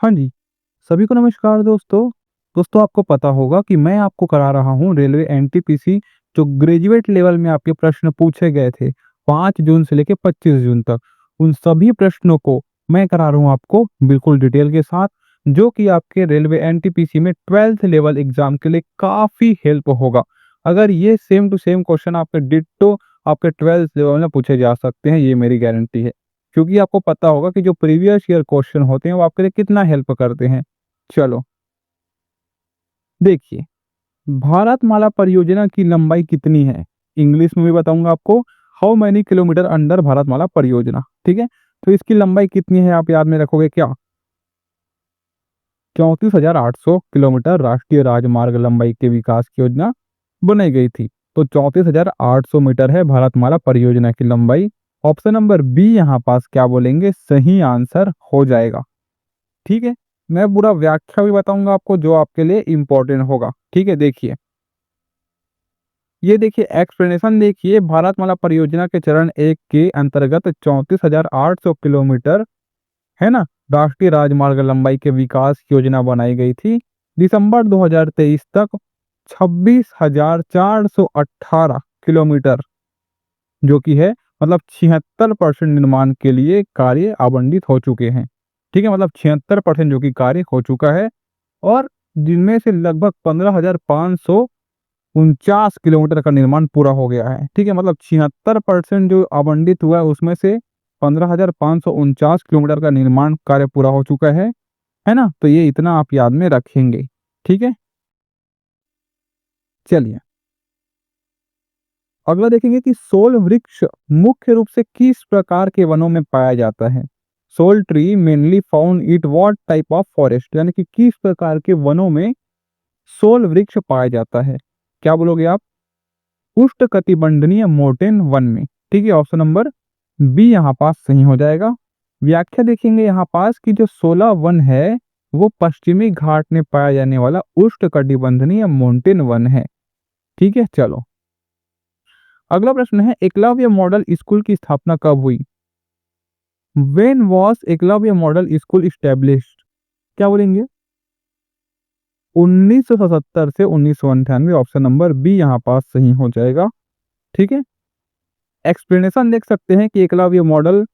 हाँ जी, सभी को नमस्कार दोस्तों। दोस्तों आपको पता होगा कि मैं आपको करा रहा हूँ रेलवे एनटीपीसी जो ग्रेजुएट लेवल में आपके प्रश्न पूछे गए थे 5 जून से लेके 25 जून तक। उन सभी प्रश्नों को मैं करा रहा हूँ आपको बिल्कुल डिटेल के साथ, जो कि आपके रेलवे एनटीपीसी में 12th लेवल एग्जाम के लिए काफ़ी हेल्प होगा। अगर ये सेम टू सेम क्वेश्चन आपके डिट्टो आपके 12th लेवल में पूछे जा सकते हैं, ये मेरी गारंटी है। क्योंकि आपको पता होगा कि जो प्रीवियस ईयर क्वेश्चन होते हैं वो आपके लिए कितना हेल्प करते हैं। चलो देखिए, भारतमाला परियोजना की लंबाई कितनी है? इंग्लिश में भी बताऊंगा आपको। How many kilometre under Bharatmala परियोजना, ठीक है। तो इसकी लंबाई कितनी है आप याद में रखोगे क्या? 34,800 किलोमीटर राष्ट्रीय राजमार्ग लंबाई के विकास की योजना बनाई गई थी। तो 34,800 मीटर है भारतमाला परियोजना की लंबाई। ऑप्शन नंबर बी यहाँ पास क्या बोलेंगे, सही आंसर हो जाएगा। ठीक है, मैं पूरा व्याख्या भी बताऊंगा आपको जो आपके लिए इंपॉर्टेंट होगा। ठीक है, देखिए, ये देखिए एक्सप्लेनेशन देखिए। भारतमाला परियोजना के चरण 1 के अंतर्गत 34,800 किलोमीटर है ना राष्ट्रीय राजमार्ग लंबाई के विकास योजना बनाई गई थी। दिसंबर 2023 तक 26,418 किलोमीटर जो कि है मतलब 76% निर्माण के लिए कार्य आवंटित हो चुके हैं। ठीक है, मतलब 76% जो कि कार्य हो चुका है। और जिनमें से लगभग 15,549 किलोमीटर का निर्माण पूरा हो गया है। ठीक है, मतलब 76% जो आवंटित हुआ है उसमें से 15,549 किलोमीटर का निर्माण कार्य पूरा हो चुका है ना। तो ये इतना आप याद में रखेंगे। ठीक है, चलिए अगला देखेंगे कि सोल वृक्ष मुख्य रूप से किस प्रकार के वनों में पाया जाता है। Sal tree mainly found it what type of forest, यानी कि किस प्रकार के वनों में सोल वृक्ष पाया जाता है। क्या बोलोगे आप? उष्णकटिबंधीय मोर्टेन वन में। ठीक है, ऑप्शन नंबर बी यहाँ पास सही हो जाएगा। व्याख्या देखेंगे यहाँ पास कि जो 16 वन है वो पश्चिमी घाट में पाया जाने वाला उष्णकटिबंधीय माउंटेन वन है। ठीक है, चलो अगला प्रश्न है, एकलव्य मॉडल स्कूल की स्थापना कब हुई? When was Eklavya model school established? क्या बोलेंगे? 1977 से 1998। ऑप्शन नंबर बी यहाँ पास सही हो जाएगा। ठीक है, एक्सप्लेनेशन देख सकते हैं कि एकलव्य मॉडल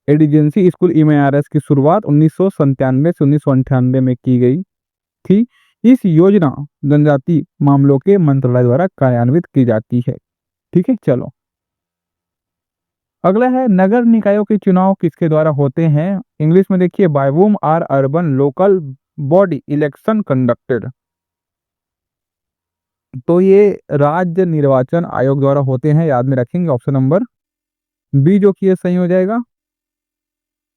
एडिजेंसी स्कूल इमआरएस की शुरुआत 1997 से 1998 में की गई थी। इस योजना जनजाति मामलों के मंत्रालय द्वारा कार्यान्वित की जाती है। ठीक है, चलो अगला है, नगर निकायों के चुनाव किसके द्वारा होते हैं? इंग्लिश में देखिए, by whom are urban local body election conducted. तो ये राज्य निर्वाचन आयोग द्वारा होते हैं, याद में रखेंगे। ऑप्शन नंबर बी जो कि ये सही हो जाएगा।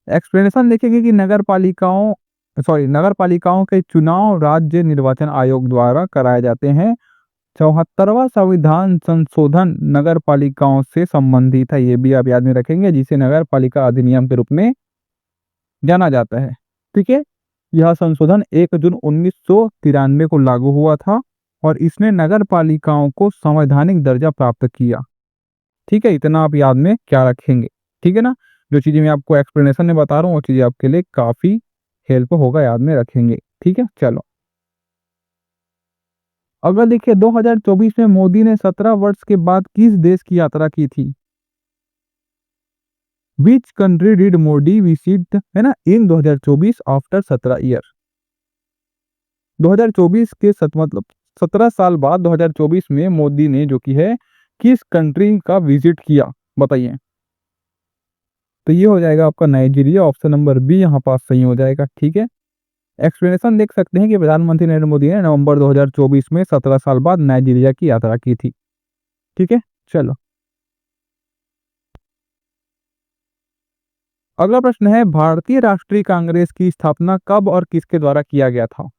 एक्सप्लेनेशन देखेंगे कि नगर पालिकाओं के चुनाव राज्य निर्वाचन आयोग द्वारा कराए जाते हैं। 74वां संविधान संशोधन नगर पालिकाओं से संबंधित है, ये भी आप याद में रखेंगे, जिसे नगर पालिका अधिनियम के रूप में जाना जाता है। ठीक है, यह संशोधन 1 जून 1993 को लागू हुआ था और इसने नगर पालिकाओं को संवैधानिक दर्जा प्राप्त किया। ठीक है, इतना आप याद में क्या रखेंगे। ठीक है ना, जो चीजें मैं आपको एक्सप्लेनेशन में बता रहा हूँ वो चीजें आपके लिए काफी हेल्प होगा, याद में रखेंगे। ठीक है, चलो अगर देखिए 2024 में मोदी ने 17 वर्ष के बाद किस देश की यात्रा की थी? Which country did Modi visit है ना इन 2024 आफ्टर 17 ईयर? 2024 के मतलब 17 साल बाद 2024 में मोदी ने जो कि है किस कंट्री का विजिट किया, बताइए। तो ये हो जाएगा आपका नाइजीरिया। ऑप्शन नंबर बी यहाँ पास सही हो जाएगा। ठीक है, एक्सप्लेनेशन देख सकते हैं कि प्रधानमंत्री नरेंद्र मोदी ने नवंबर 2024 में 17 साल बाद नाइजीरिया की यात्रा की थी। ठीक है, चलो अगला प्रश्न है, भारतीय राष्ट्रीय कांग्रेस की स्थापना कब और किसके द्वारा किया गया था?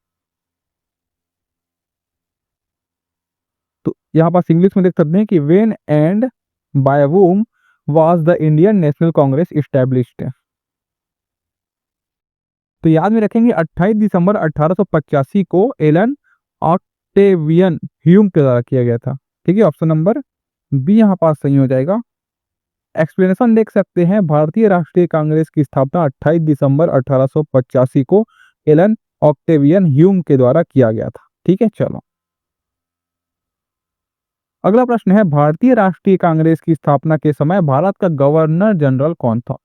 तो यहाँ पास इंग्लिश में देख सकते हैं कि when and by whom was the Indian National Congress established. तो याद में रखेंगे 28 दिसंबर 1885 को एलन ऑक्टेवियन ह्यूम के द्वारा किया गया था। ठीक है, ऑप्शन नंबर बी यहाँ पास सही हो जाएगा। एक्सप्लेनेशन देख सकते हैं, भारतीय राष्ट्रीय कांग्रेस की स्थापना 28 दिसंबर 1885 को एलन ऑक्टेवियन ह्यूम के द्वारा किया गया था। ठीक है, चलो अगला प्रश्न है, भारतीय राष्ट्रीय कांग्रेस की स्थापना के समय भारत का गवर्नर जनरल कौन था?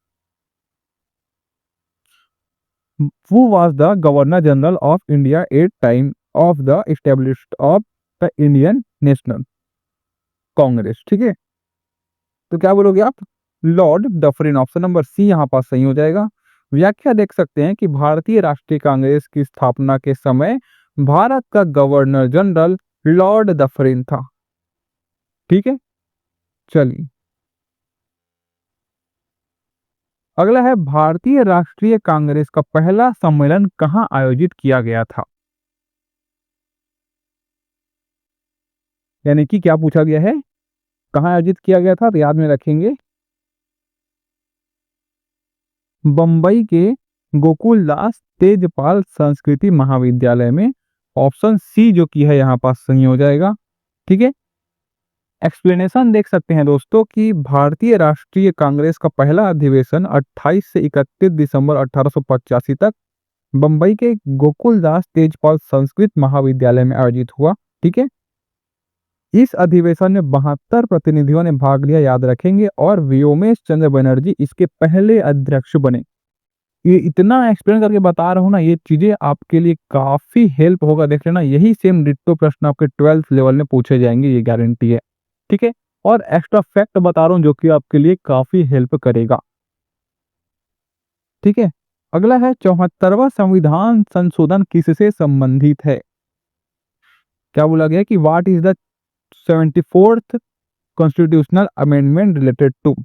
Who was the Governor General of India at time of the establishment of the Indian National Congress? ठीक है, तो क्या बोलोगे आप? Lord Dufferin. Option number C यहाँ पास सही हो जाएगा। व्याख्या देख सकते हैं कि भारतीय राष्ट्रीय कांग्रेस की स्थापना के समय भारत का गवर्नर जनरल लॉर्ड डफरिन था। ठीक है, चलिए अगला है, भारतीय राष्ट्रीय कांग्रेस का पहला सम्मेलन कहाँ आयोजित किया गया था? यानी कि क्या पूछा गया है, कहाँ आयोजित किया गया था? तो याद में रखेंगे बंबई के गोकुलदास तेजपाल संस्कृति महाविद्यालय में। ऑप्शन सी जो कि है यहाँ पास सही हो जाएगा। ठीक है, एक्सप्लेनेशन देख सकते हैं दोस्तों कि भारतीय राष्ट्रीय कांग्रेस का पहला अधिवेशन 28 से 31 दिसंबर 1885 तक बंबई के गोकुलदास तेजपाल संस्कृत महाविद्यालय में आयोजित हुआ। ठीक है, इस अधिवेशन में 72 प्रतिनिधियों ने भाग लिया, याद रखेंगे, और व्योमेश चंद्र बनर्जी इसके पहले अध्यक्ष बने। ये इतना एक्सप्लेन करके बता रहा हूँ ना, ये चीजें आपके लिए काफी हेल्प होगा। देख लेना, यही सेम डिट्टो प्रश्न आपके 12th लेवल में पूछे जाएंगे, ये गारंटी है। ठीक है, और एक्स्ट्रा फैक्ट बता रहा हूँ जो कि आपके लिए काफी हेल्प करेगा। ठीक है, अगला है, 74वां संविधान संशोधन किससे संबंधित है? क्या बोला गया कि what is the 74th constitutional amendment related to?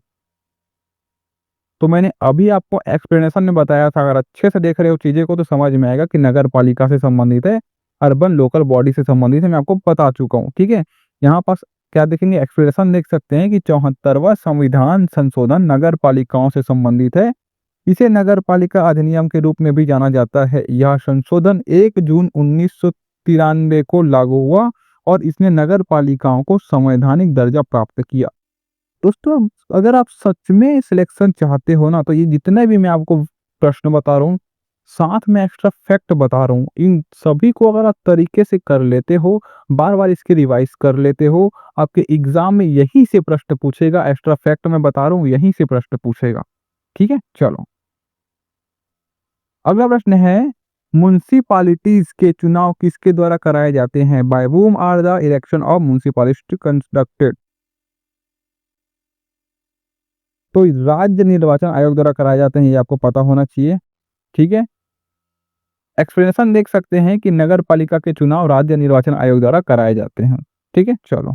तो मैंने अभी आपको एक्सप्लेनेशन में बताया था, अगर अच्छे से देख रहे हो चीजें को तो समझ में आएगा कि नगर पालिका से संबंधित है, अर्बन लोकल बॉडी से संबंधित है, मैं आपको बता चुका हूँ। ठीक है, यहाँ पास क्या देखेंगे, एक्सप्रेशन देख सकते हैं कि 74वां संविधान संशोधन नगर पालिकाओं से संबंधित है। इसे नगर पालिका अधिनियम के रूप में भी जाना जाता है। यह संशोधन 1 जून 1993 को लागू हुआ और इसने नगर पालिकाओं को संवैधानिक दर्जा प्राप्त किया। दोस्तों अगर आप सच में सिलेक्शन चाहते हो ना, तो ये जितने भी मैं आपको प्रश्न बता रहा हूँ, साथ में एक्स्ट्रा फैक्ट बता रहा हूँ, इन सभी को अगर आप तरीके से कर लेते हो, बार बार इसकी रिवाइज कर लेते हो, आपके एग्जाम में यही से प्रश्न पूछेगा। एक्स्ट्रा फैक्ट मैं बता रहा हूँ, यही से प्रश्न पूछेगा। ठीक है, चलो अगला प्रश्न है, म्युनिसिपैलिटीज के चुनाव किसके द्वारा कराए जाते हैं? By whom are the election of municipality conducted? तो राज्य निर्वाचन आयोग द्वारा कराए जाते हैं, ये आपको पता होना चाहिए। ठीक है, एक्सप्लेनेशन देख सकते हैं कि नगर पालिका के चुनाव राज्य निर्वाचन आयोग द्वारा कराए जाते हैं। ठीक है, चलो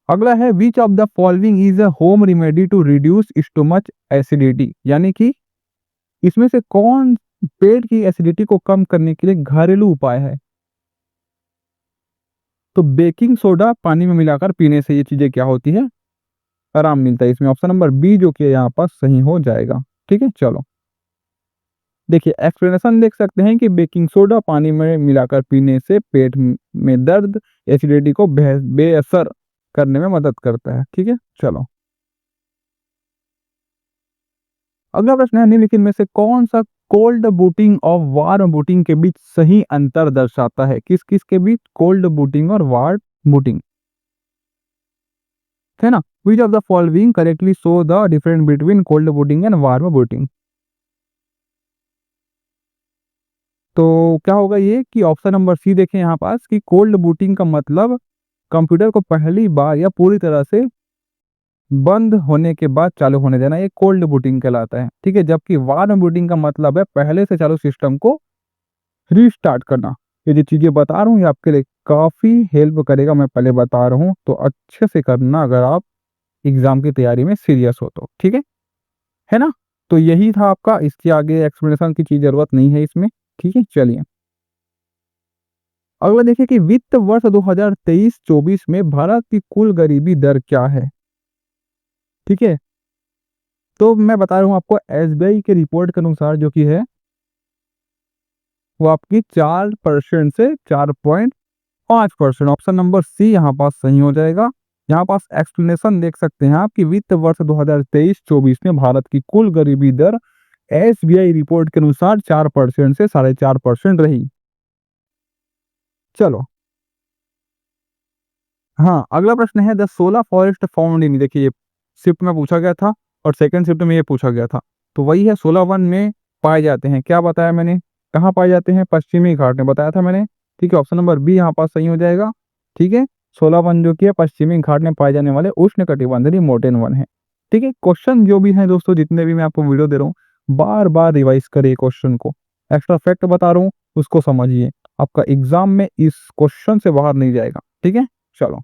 अगला है, which of the following is a home remedy to reduce stomach acidity? यानी कि इसमें से कौन पेट की एसिडिटी को कम करने के लिए घरेलू उपाय है? तो बेकिंग सोडा पानी में मिलाकर पीने से ये चीजें क्या होती है, आराम मिलता है। इसमें ऑप्शन नंबर बी जो कि यहाँ पर सही हो जाएगा। ठीक है, चलो देखिए एक्सप्लेनेशन देख सकते हैं कि बेकिंग सोडा पानी में मिलाकर पीने से पेट में दर्द एसिडिटी को बेअसर करने में मदद करता है। ठीक है, चलो अगला प्रश्न है, निम्नलिखित में से कौन सा कोल्ड बूटिंग और वार्म बूटिंग के बीच सही अंतर दर्शाता है? किस किस के बीच? कोल्ड बूटिंग और वार्म बूटिंग, है ना। विच of the following correctly show the difference between cold booting and warm booting? तो क्या होगा ये कि ऑप्शन नंबर सी देखें यहाँ पास कि कोल्ड बूटिंग का मतलब कंप्यूटर को पहली बार या पूरी तरह से बंद होने के बाद चालू होने देना, ये कोल्ड बूटिंग कहलाता है। ठीक है, जबकि वार्म बूटिंग का मतलब है पहले से चालू सिस्टम को रीस्टार्ट करना। ये जो चीजें बता रहा हूँ ये आपके लिए काफी हेल्प करेगा, मैं पहले बता रहा हूँ, तो अच्छे से करना अगर आप एग्जाम की तैयारी में सीरियस हो तो। ठीक है ना। तो यही था आपका, इसके आगे एक्सप्लेनेशन की चीज जरूरत नहीं है इसमें। ठीक है, चलिए अगला देखिए कि वित्त वर्ष 2023-24 में भारत की कुल गरीबी दर क्या है? ठीक है, तो मैं बता रहा हूं आपको एसबीआई के रिपोर्ट के अनुसार जो कि है वो आपकी 4% से 4.5%। ऑप्शन नंबर सी यहाँ पास सही हो जाएगा। यहाँ पास एक्सप्लेनेशन देख सकते हैं आप कि वित्त वर्ष 2023-24 में भारत की कुल गरीबी दर एसबीआई रिपोर्ट के अनुसार 4% से 4.5% रही। चलो, हाँ, अगला प्रश्न है the solar forest found in, देखिए ये शिफ्ट में पूछा गया था और सेकंड शिफ्ट में ये पूछा गया था। तो वही है, सोलर वन में पाए जाते हैं। क्या बताया मैंने? कहाँ पाए जाते हैं? पश्चिमी घाट में बताया था मैंने। ठीक है, ऑप्शन नंबर बी यहाँ पास सही हो जाएगा। ठीक है, सोलर वन जो कि है पश्चिमी घाट में पाए जाने वाले उष्णकटिबंधीय मोटेन वन है। ठीक है, क्वेश्चन जो भी है दोस्तों, जितने भी मैं आपको वीडियो दे रहा हूँ, बार बार रिवाइज करिए क्वेश्चन को। एक्स्ट्रा फैक्ट बता रहा हूँ, उसको समझिए। आपका एग्जाम में इस क्वेश्चन से बाहर नहीं जाएगा। ठीक है, चलो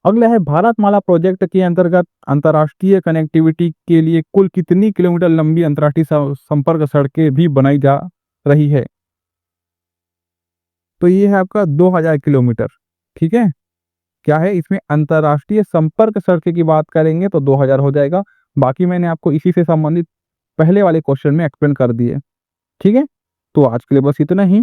अगला है भारतमाला प्रोजेक्ट के अंतर्गत अंतर्राष्ट्रीय कनेक्टिविटी के लिए कुल कितनी किलोमीटर लंबी अंतर्राष्ट्रीय संपर्क सड़कें भी बनाई जा रही है? तो ये है आपका 2000 किलोमीटर। ठीक है, क्या है इसमें? अंतर्राष्ट्रीय संपर्क सड़कें की बात करेंगे तो 2000 हो जाएगा। बाकी मैंने आपको इसी से संबंधित पहले वाले क्वेश्चन में एक्सप्लेन कर दिए। ठीक है, तो आज के लिए बस इतना ही।